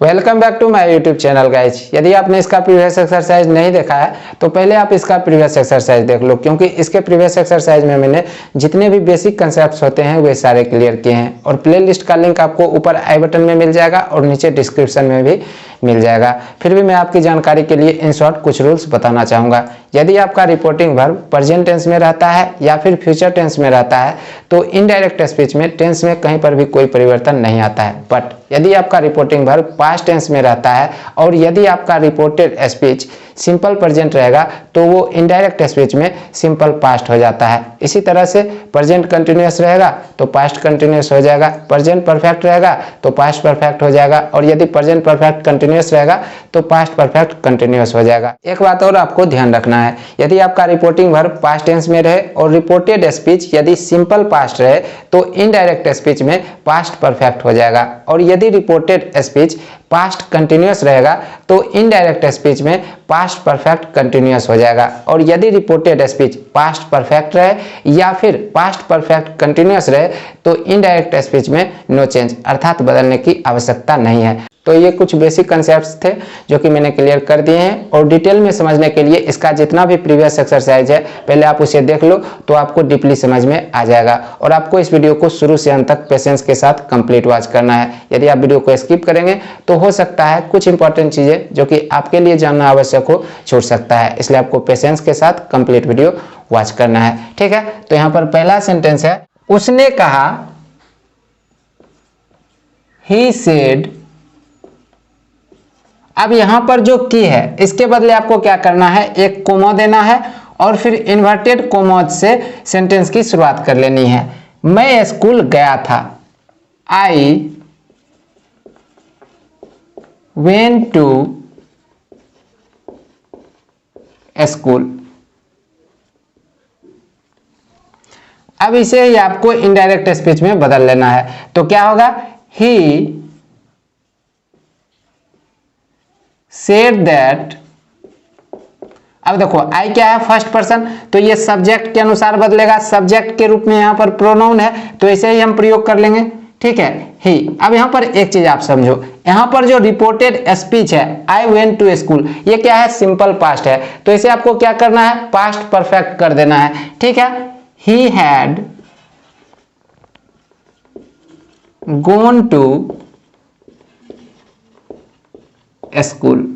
Welcome back to my YouTube channel guys. यदि आपने इसका प्रीवियस एक्सरसाइज नहीं देखा है तो पहले आप इसका प्रीवियस एक्सरसाइज देख लो, क्योंकि इसके प्रीवियस एक्सरसाइज में मैंने जितने भी बेसिक कंसेप्ट्स होते हैं वे सारे क्लियर किए हैं। और प्लेलिस्ट का लिंक आपको ऊपर आई बटन में मिल जाएगा और नीचे डिस्क्रिप्शन में भी मिल जाएगा। फिर भी मैं आपकी जानकारी के लिए इन शॉर्ट कुछ रूल्स बताना चाहूँगा। यदि आपका रिपोर्टिंग वर्ब प्रेजेंट टेंस में रहता है या फिर फ्यूचर टेंस में रहता है तो इनडायरेक्ट स्पीच में टेंस में कहीं पर भी कोई परिवर्तन नहीं आता है। बट यदि आपका रिपोर्टिंग वर्ब पास्ट टेंस में रहता है और यदि आपका रिपोर्टेड स्पीच सिंपल प्रेजेंट रहेगा तो वो इनडायरेक्ट स्पीच में सिंपल पास्ट हो जाता है। इसी तरह से प्रेजेंट कंटिन्यूअस रहेगा तो पास्ट कंटिन्यूअस हो जाएगा, प्रेजेंट परफेक्ट रहेगा तो पास्ट परफेक्ट हो जाएगा, और यदि प्रेजेंट परफेक्ट कंटिन्यूअस रहेगा तो पास्ट परफेक्ट कंटिन्यूअस हो जाएगा। एक बात और आपको ध्यान रखना है, यदि आपका रिपोर्टिंग वर्ब पास्ट टेंस में रहे और रिपोर्टेड स्पीच यदि सिंपल पास्ट रहे तो इनडायरेक्ट स्पीच में पास्ट परफेक्ट हो जाएगा, और यदि रिपोर्टेड स्पीच पास्ट कंटिन्यूअस रहेगा तो इनडायरेक्ट स्पीच में पास्ट परफेक्ट कंटिन्यूअस हो जाएगा, और यदि रिपोर्टेड स्पीच पास्ट परफेक्ट रहे या फिर पास्ट परफेक्ट कंटिन्यूअस रहे तो इनडायरेक्ट स्पीच में नो चेंज अर्थात बदलने की आवश्यकता नहीं है। तो ये कुछ बेसिक कंसेप्ट्स थे जो कि मैंने क्लियर कर दिए हैं, और डिटेल में समझने के लिए इसका जितना भी प्रीवियस एक्सरसाइज है पहले आप उसे देख लो तो आपको डीपली समझ में आ जाएगा। और आपको इस वीडियो को शुरू से अंत तक पेशेंस के साथ कंप्लीट वॉच करना है। यदि आप वीडियो को स्किप करेंगे तो हो सकता है कुछ इंपॉर्टेंट चीजें जो कि आपके लिए जानना आवश्यक हो छूट सकता है, इसलिए आपको पेशेंस के साथ कंप्लीट वीडियो वॉच करना है। ठीक है, तो यहाँ पर पहला सेंटेंस है, उसने कहा, ही सेड। अब यहां पर जो की है इसके बदले आपको क्या करना है, एक कोमा देना है और फिर इन्वर्टेड कोमा से सेंटेंस की शुरुआत कर लेनी है। मैं स्कूल गया था, आई वेंट टू स्कूल। अब इसे ही आपको इनडायरेक्ट स्पीच में बदल लेना है, तो क्या होगा, ही said that। अब देखो आई क्या है, फर्स्ट पर्सन, तो ये सब्जेक्ट के अनुसार बदलेगा, सब्जेक्ट के रूप में यहां पर प्रोनाउन है तो इसे ही हम प्रयोग कर लेंगे। ठीक है, ही। अब यहां पर एक चीज आप समझो, यहां पर जो रिपोर्टेड स्पीच है आई वेंट टू स्कूल, ये क्या है, सिंपल पास्ट है, तो इसे आपको क्या करना है, पास्ट परफेक्ट कर देना है। ठीक है, he had gone to school.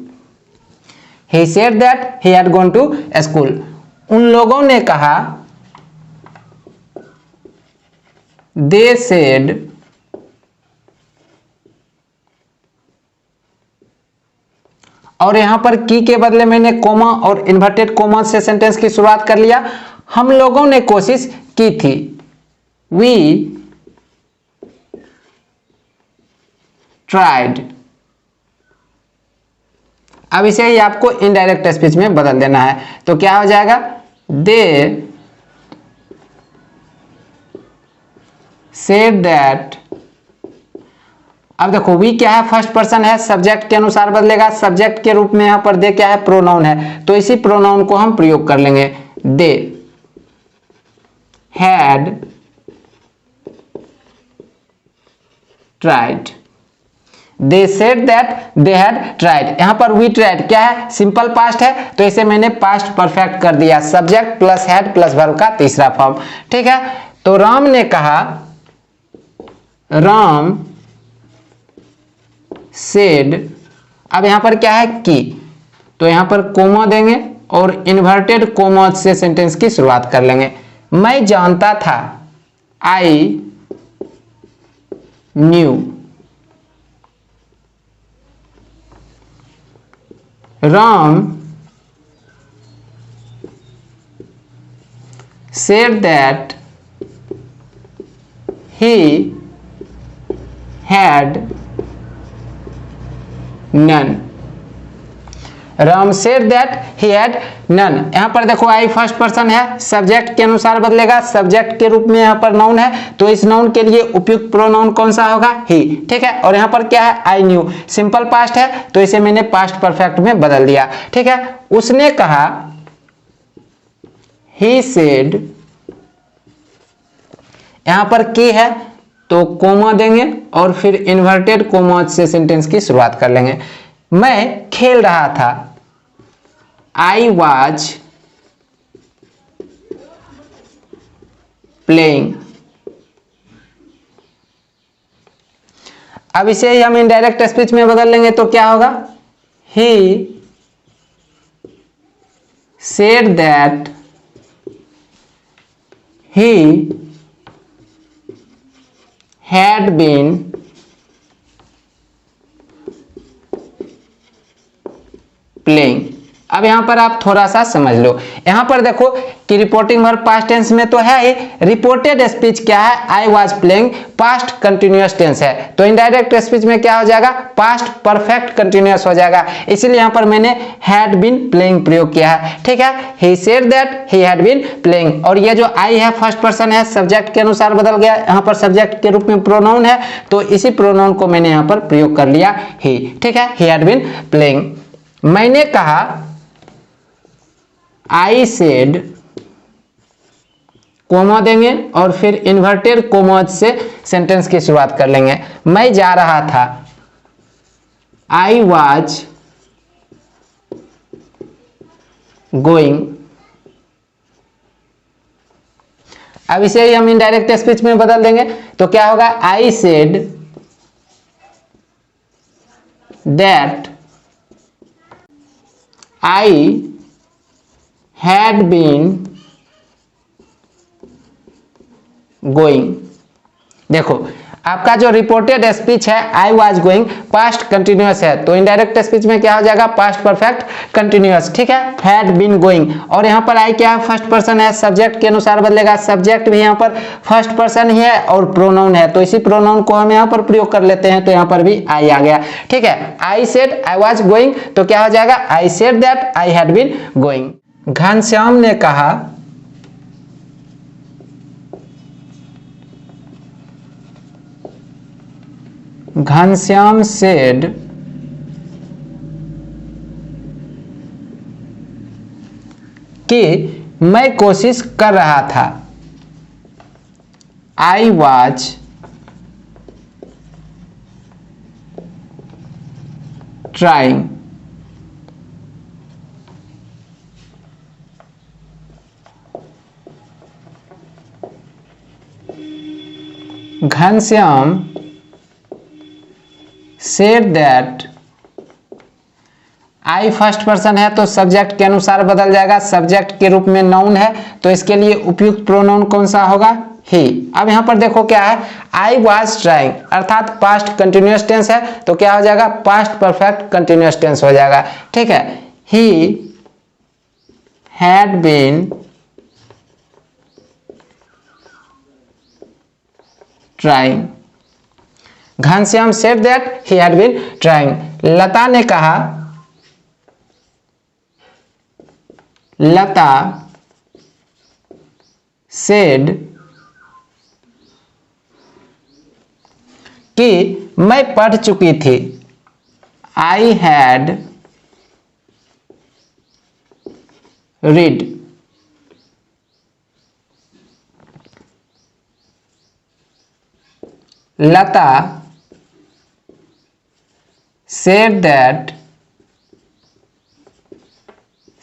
He said that he had gone to school। उन लोगों ने कहा, they said, और यहां पर की के बदले मैंने कोमा और इन्वर्टेड कोमा से सेंटेंस की शुरुआत कर लिया। हम लोगों ने कोशिश की थी, we tried। अब इसे ही आपको इनडायरेक्ट स्पीच में बदल देना है, तो क्या हो जाएगा, दे सेड दैट। अब देखो वी क्या है, फर्स्ट पर्सन है, सब्जेक्ट के अनुसार बदलेगा, सब्जेक्ट के रूप में यहां पर दे क्या है, प्रोनाउन है, तो इसी प्रोनाउन को हम प्रयोग कर लेंगे। They had tried. They said that they had tried। यहां पर we tried क्या है, सिंपल पास्ट है, तो इसे मैंने पास्ट परफेक्ट कर दिया, subject plus had plus verb का तीसरा फॉर्म। ठीक है, तो राम ने कहा, राम said। अब यहां पर क्या है, की, तो यहां पर कोमा देंगे और इन्वर्टेड कोमा से सेंटेंस की शुरुआत कर लेंगे। मैं जानता था, I knew. Ram said that he had none। Ram said that he had none। यहां पर देखो आई फर्स्ट पर्सन है, सब्जेक्ट के अनुसार बदलेगा, सब्जेक्ट के रूप में यहां पर नाउन है, तो इस नाउन के लिए उपयुक्त प्रोनाउन कौन सा होगा, ही। ठीक है, और यहां पर क्या है, आई न्यू, सिंपल पास्ट है, तो इसे मैंने पास्ट परफेक्ट में बदल दिया। ठीक है, उसने कहा, ही सेड। यहां पर की है तो कोमा देंगे और फिर इन्वर्टेड कोमा से सेंटेंस की शुरुआत कर लेंगे। मैं खेल रहा था, आई वॉज प्लेइंग। अब इसे ही हम इनडायरेक्ट स्पीच में बदल लेंगे तो क्या होगा, ही said that he had been playing। अब यहां पर आप थोड़ा सा समझ लो, यहां पर देखो कि रिपोर्टिंग वर्ब पास्ट टेंस में तो है ही, रिपोर्टेड स्पीच क्या है, I was playing past continuous tense है, तो इनडायरेक्ट स्पीच में क्या हो जाएगा, पास्ट परफेक्ट कंटिन्यूअस हो जाएगा, इसीलिए यहां पर मैंने हैड बीन प्लेइंग प्रयोग किया है। ठीक है, he said that he had been playing, और ये जो आई है फर्स्ट पर्सन है, सब्जेक्ट के अनुसार बदल गया, यहां पर सब्जेक्ट के रूप में प्रोनाउन है, तो इसी प्रोनाउन को मैंने यहां पर प्रयोग कर लिया ही। ठीक है, ही हैड बीन प्लेइंग। मैंने कहा, आई सेड, कोमा देंगे और फिर इन्वर्टेड कोमाज से सेंटेंस की शुरुआत कर लेंगे। मैं जा रहा था, आई वाज गोइंग। अब इसे ही हम इनडायरेक्ट स्पीच में बदल देंगे तो क्या होगा, आई said that I had been going। देखो आपका जो रिपोर्टेड स्पीच है I was going past continuous है, तो इनडायरेक्ट स्पीच में क्या हो जाएगा, पास्ट परफेक्ट कंटिन्यूअस। ठीक है, हैड बीन गोइंग, और यहाँ पर आई क्या है, फर्स्ट पर्सन है, सब्जेक्ट के अनुसार बदलेगा, सब्जेक्ट भी यहाँ पर फर्स्ट पर्सन ही है और प्रोनाउन है, तो इसी प्रोनाउन को हम यहाँ पर प्रयोग कर लेते हैं, तो यहाँ पर भी आई आ गया। ठीक है, I said I was going, तो क्या हो जाएगा, I said that I had been going. Ghanshyam ने कहा, घनश्याम सेड कि मैं कोशिश कर रहा था, I was trying. Ghanshyam said that, I first person है तो सब्जेक्ट के अनुसार बदल जाएगा, सब्जेक्ट के रूप में नाउन है, तो इसके लिए उपयुक्त प्रोनाउन कौन सा होगा, ही। अब यहां पर देखो क्या है, आई वाज ट्राइंग अर्थात पास्ट कंटिन्यूअस टेंस है, तो क्या हो जाएगा, पास्ट परफेक्ट कंटिन्यूअस टेंस हो जाएगा। ठीक है, he had been trying. Ghanshyam said that he had been trying। Lata ने कहा, लता said कि मैं पढ़ चुकी थी, I had read। Lata said that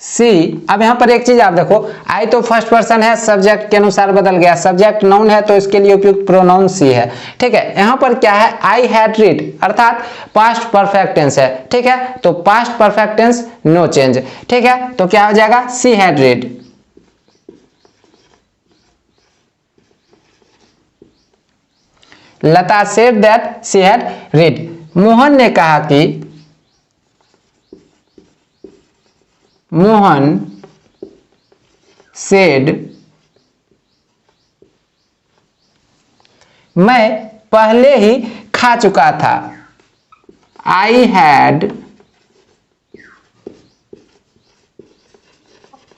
सी। अब यहां पर एक चीज आप देखो, आई तो फर्स्ट पर्सन है, सब्जेक्ट के अनुसार बदल गया, सब्जेक्ट नाउन है तो इसके लिए उपयुक्त प्रोनाउन सी है। ठीक है, यहां पर क्या है, आई हैड रीड अर्थात पास्ट परफेक्ट टेंस है। ठीक है, तो past perfect tense no change. ठीक है, तो क्या हो जाएगा, she had read. Lata said that she had read. Mohan ने कहा कि, मोहन सेड मैं पहले ही खा चुका था, I had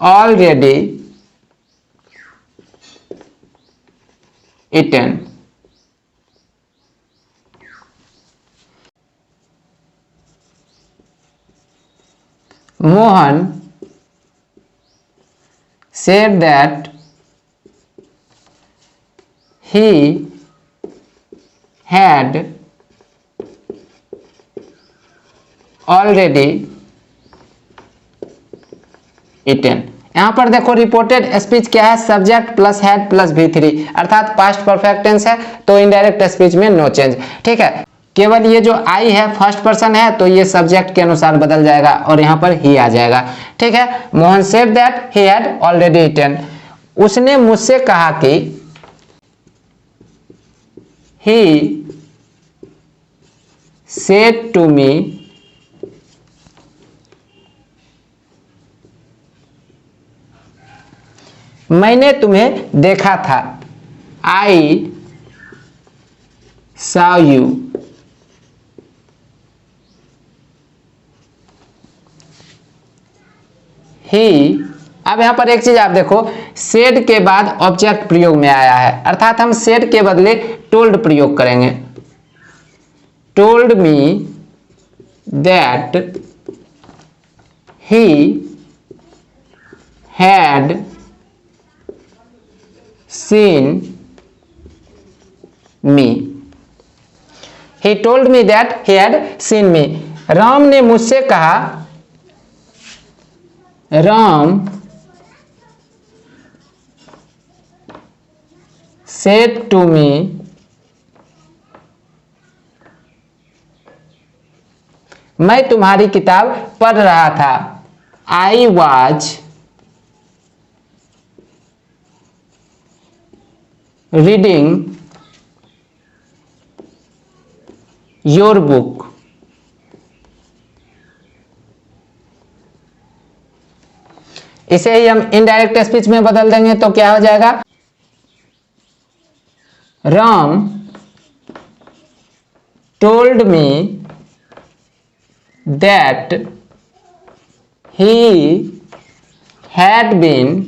already eaten. Mohan said that he had already eaten। यहां पर देखो रिपोर्टेड स्पीच क्या है, subject plus had plus V3 अर्थात पास्ट परफेक्ट टेंस है, तो इनडायरेक्ट स्पीच में नो चेंज। ठीक है, केवल ये जो आई है फर्स्ट पर्सन है तो ये सब्जेक्ट के अनुसार बदल जाएगा और यहां पर ही आ जाएगा। ठीक है, Mohan said that he had already eaten, उसने मुझसे कहा कि ही सेड टू मी मैंने तुम्हें देखा था, आई saw you। ही, अब यहां पर एक चीज आप देखो, सेड के बाद ऑब्जेक्ट प्रयोग में आया है, अर्थात हम सेड के बदले टोल्ड प्रयोग करेंगे। Told me that he had seen me. He told me that he had seen me। Ram ने मुझसे कहा, राम said to me मैं तुम्हारी किताब पढ़ रहा था, I was reading your book। इसे ही हम इनडायरेक्ट स्पीच में बदल देंगे तो क्या हो जाएगा, Ram told me that he had been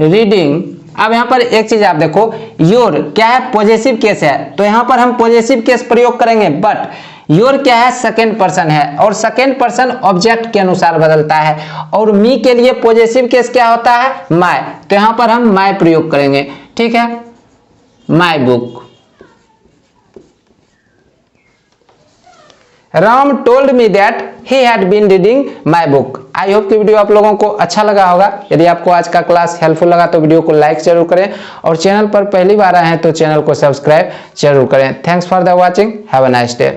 reading. अब यहां पर एक चीज आप देखो, योर क्या है, पॉजेसिव केस है, तो यहां पर हम पॉजेसिव केस प्रयोग करेंगे, बट योर क्या है, सेकेंड पर्सन है और सेकेंड पर्सन ऑब्जेक्ट के अनुसार बदलता है, और मी के लिए पॉजेसिव केस क्या होता है, माय, तो यहां पर हम माय प्रयोग करेंगे। ठीक है, my book. Ram told me that he had been reading my book. I hope कि वीडियो आप लोगों को अच्छा लगा होगा। यदि आपको आज का क्लास हेल्पफुल लगा तो वीडियो को लाइक जरूर करें और चैनल पर पहली बार आए हैं तो चैनल को सब्सक्राइब जरूर करें। Thanks for the watching, have a nice day.